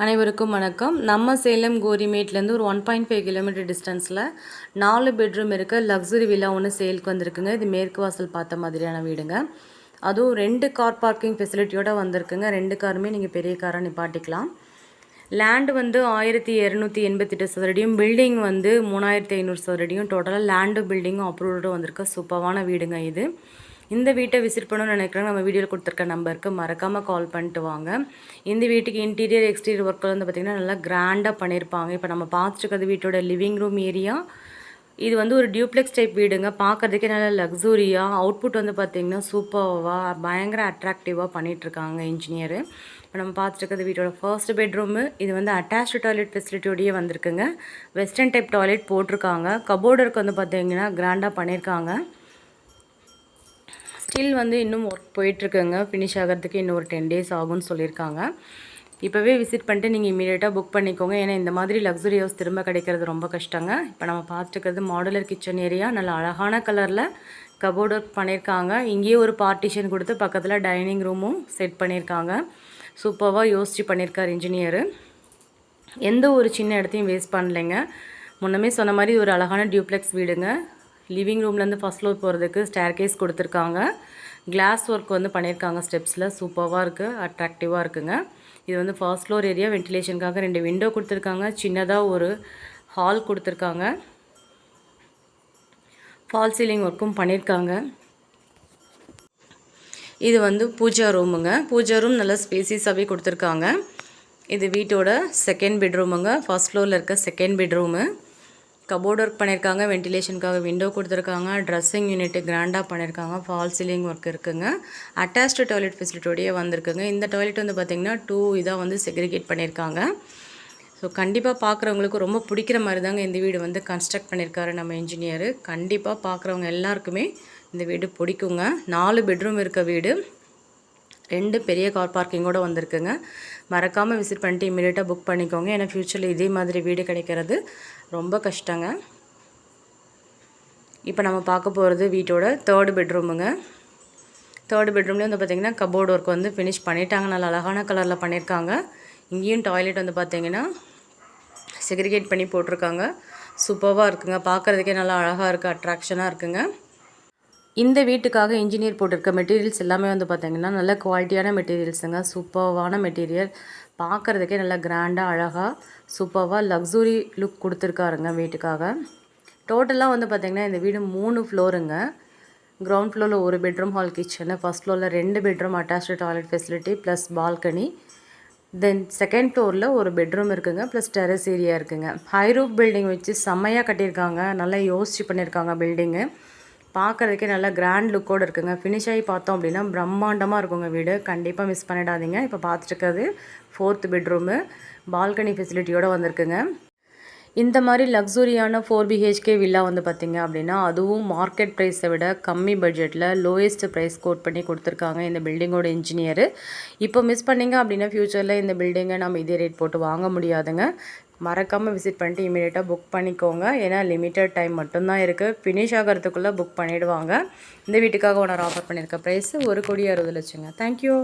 அனைவருக்கும் வணக்கம். நம்ம சேலம் கோரிமேட்லேருந்து ஒரு 1.5 கிலோமீட்டர் டிஸ்டன்ஸில் 4 பெட்ரூம் இருக்க லக்ஸுரி வில்லா ஒன்று சேலுக்கு வந்திருக்குங்க. இது மேற்கு வாசல் பார்த்த மாதிரியான வீடுங்க. அதுவும் 2 கார் பார்க்கிங் ஃபெசிலிட்டியோடு வந்திருக்குங்க. 2 காருமே நீங்கள் பெரிய காராக நிப்பாட்டிக்கலாம். லேண்டு வந்து 1288 சதுரடியும், பில்டிங் வந்து 3500 சதுரடியும், டோட்டலாக லேண்டு பில்டிங்கும் அப்ரூவ்டு வந்திருக்க சூப்பரான வீடுங்க இது. இந்த வீட்டை விசிட் பண்ணணும்னு நினைக்கிறேன். நம்ம வீடியோவில் கொடுத்துருக்க நம்பருக்கு மறக்காமல் கால் பண்ணிட்டு வாங்க. இந்த வீட்டுக்கு இன்டீரியர் எக்ஸ்டீரியர் ஒர்க்கில் வந்து பார்த்திங்கன்னா நல்லா கிராண்டாக பண்ணியிருப்பாங்க. இப்போ நம்ம பார்த்துருக்கிறது வீட்டோட லிவிங் ரூம் ஏரியா. இது வந்து ஒரு டியூப்ளெக்ஸ் டைப் வீடுங்க. பார்க்குறதுக்கே நல்லா லக்ஸூரியாக, அவுட்புட் வந்து பார்த்திங்கன்னா சூப்பராக பயங்கர அட்ராக்டிவாக பண்ணிகிட்ருக்காங்க இன்ஜினியரு. இப்போ நம்ம பார்த்துருக்கிறது வீட்டோட ஃபர்ஸ்ட் பெட்ரூமு. இது வந்து அட்டாச்டு டாய்லெட் ஃபெசிலிட்டியோடையே வந்திருக்குங்க. வெஸ்டர்ன் டைப் டாய்லெட் போட்டிருக்காங்க. கபோர்டருக்கு வந்து பார்த்திங்கன்னா கிராண்டாக பண்ணியிருக்காங்க. ஸ்டில் வந்து இன்னும் ஒர்க் போயிட்டுருக்குங்க. ஃபினிஷ் ஆகிறதுக்கு இன்னும் ஒரு 10 days ஆகும்னு சொல்லியிருக்காங்க. இப்போவே விசிட் பண்ணிட்டு நீங்கள் இமீடியட்டாக புக் பண்ணிக்கோங்க. ஏன்னா இந்த மாதிரி லக்ஸுரி ஹவுஸ் திரும்ப கிடைக்கிறது ரொம்ப கஷ்டங்க. இப்போ நம்ம பார்த்துருக்கிறது மாடுலர் கிச்சன் ஏரியா. நல்ல அழகான கலரில் கபோர்ட் ஒர்க் பண்ணியிருக்காங்க. இங்கேயே ஒரு பார்ட்டிஷன் கொடுத்து பக்கத்தில் டைனிங் ரூமும் செட் பண்ணியிருக்காங்க. சூப்பராக யோசித்து பண்ணியிருக்கார் இன்ஜினியரு. எந்த ஒரு சின்ன இடத்தையும் வேஸ்ட் பண்ணலைங்க. முன்னமே சொன்ன மாதிரி ஒரு அழகான டியூப்ளெக்ஸ் வீடுங்க. லிவிங் ரூம்லேருந்து ஃபஸ்ட் ஃப்ளோர் போகிறதுக்கு ஸ்டேர் கேஸ் கொடுத்துருக்காங்க. கிளாஸ் ஒர்க் வந்து பண்ணியிருக்காங்க ஸ்டெப்ஸில். சூப்பராக இருக்குது, அட்ராக்டிவாக இருக்குங்க. இது வந்து ஃபர்ஸ்ட் ஃப்ளோர் ஏரியா. வென்டிலேஷனுக்காக 2 விண்டோ கொடுத்துருக்காங்க. சின்னதாக ஒரு ஹால் கொடுத்துருக்காங்க. ஃபால் சீலிங் ஒர்க்கும் பண்ணியிருக்காங்க. இது வந்து பூஜா ரூமுங்க. பூஜா ரூம் நல்லா ஸ்பேசியஸாகவே கொடுத்துருக்காங்க. இது வீட்டோட செகண்ட் பெட்ரூமுங்க. ஃபர்ஸ்ட் ஃப்ளோரில் இருக்க செகண்ட் பெட்ரூமு. கபோர்ட் ஒர்க் பண்ணியிருக்காங்க. வென்டிலேஷனுக்காக விண்டோ கொடுத்துருக்காங்க. ட்ரெஸ்ஸிங் யூனிட்டு கிராண்டாக பண்ணியிருக்காங்க. ஃபால் சீலிங் ஒர்க் இருக்குங்க. அட்டாச்டு டாய்லெட் ஃபெசிலிட்டியோடையே வந்திருக்குங்க. இந்த டாய்லெட் வந்து பார்த்திங்கன்னா 2 இதாக வந்து செக்ரிகேட் பண்ணியிருக்காங்க. ஸோ கண்டிப்பாக பார்க்குறவங்களுக்கு ரொம்ப பிடிக்கிற மாதிரி தாங்க இந்த வீடு வந்து கன்ஸ்ட்ரக்ட் பண்ணியிருக்காரு நம்ம இன்ஜினியரு. கண்டிப்பாக பார்க்குறவங்க எல்லாருக்குமே இந்த வீடு பிடிக்குங்க. 4 பெட்ரூம் இருக்க வீடு, 2 பெரிய கார் பார்க்கிங்கோடு வந்திருக்குங்க. மறக்காமல் விசிட் பண்ணிட்டு இமீடியட்டாக புக் பண்ணிக்கோங்க. ஏன்னா ஃப்யூச்சரில் இதே மாதிரி வீடு கிடைக்கிறது ரொம்ப கஷ்டங்க. இப்போ நம்ம பார்க்க போகிறது வீட்டோட தேர்டு பெட்ரூமுங்க. தேர்டு பெட்ரூம்லேயே வந்து பார்த்திங்கன்னா கபோர்டு ஒர்க் வந்து ஃபினிஷ் பண்ணிட்டாங்க. நல்ல அழகான கலரில் பண்ணியிருக்காங்க. இங்கேயும் டாய்லெட் வந்து பார்த்திங்கன்னா செக்ரிகேட் பண்ணி போட்டிருக்காங்க. சூப்பராக இருக்குங்க. பார்க்குறதுக்கே நல்லா அழகாக இருக்குது, அட்ராக்ஷனாக இருக்குங்க. இந்த வீட்டுக்காக இன்ஜினியர் போட்டிருக்க மெட்டீரியல்ஸ் எல்லாமே வந்து பார்த்திங்கன்னா நல்ல குவாலிட்டியான மெட்டீரியல்ஸுங்க. சூப்பர்வான மெட்டீரியல். பார்க்குறதுக்கே நல்லா கிராண்டாக அழகாக சூப்பராக லக்ஸுரி லுக் கொடுத்துருக்காருங்க வீட்டுக்காக. டோட்டலாக வந்து பார்த்திங்கன்னா இந்த வீடு 3 ஃப்ளோருங்க. கிரவுண்ட் ஃப்ளோரில் ஒரு பெட்ரூம் ஹால் கிச்சனு, ஃபஸ்ட் ஃப்ளோரில் 2 bedroom attached toilet facility plus balcony, then second ஃப்ளோரில் ஒரு பெட்ரூம் இருக்குங்க, ப்ளஸ் டெரஸ் ஏரியா இருக்குங்க. ஹை ரூஃப் பில்டிங் வச்சு செம்மையாக கட்டியிருக்காங்க. நல்லா யோசிச்சு பண்ணியிருக்காங்க பில்டிங்கு. பார்க்குறதுக்கே நல்லா கிராண்ட் லுக்கோடு இருக்குங்க. ஃபினிஷ் ஆகி பார்த்தோம் அப்படின்னா பிரம்மாண்டமாக இருக்குங்க வீடு. கண்டிப்பாக மிஸ் பண்ணிடாதீங்க. இப்போ பார்த்துருக்கிறது 4th பெட்ரூமு. பால்கனி ஃபெசிலிட்டியோடு வந்திருக்குங்க. இந்த மாதிரி லக்ஸுரியான 4 BHK வில்லா வந்து பார்த்திங்க அப்படின்னா அதுவும் மார்க்கெட் ப்ரைஸை விட கம்மி பட்ஜெட்டில் லோயஸ்ட் ப்ரைஸ் கோட் பண்ணி கொடுத்துருக்காங்க இந்த பில்டிங்கோட இன்ஜினியரு. இப்போ மிஸ் பண்ணிங்க அப்படின்னா ஃப்யூச்சரில் இந்த பில்டிங்கை நம்ம இதே ரேட் போட்டு வாங்க முடியாதுங்க. மறக்காமல் விசிட் பண்ணிட்டு இமீடியட்டாக புக் பண்ணிக்கோங்க. ஏன்னா லிமிட்டட் டைம் மட்டும்தான் இருக்குது. ஃபினிஷ் ஆகிறதுக்குள்ளே புக் பண்ணிவிடுவாங்க. இந்த வீட்டுக்காக ஓனர் ஆஃபர் பண்ணியிருக்க ப்ரைஸு 1,60,00,000. தேங்க்யூ.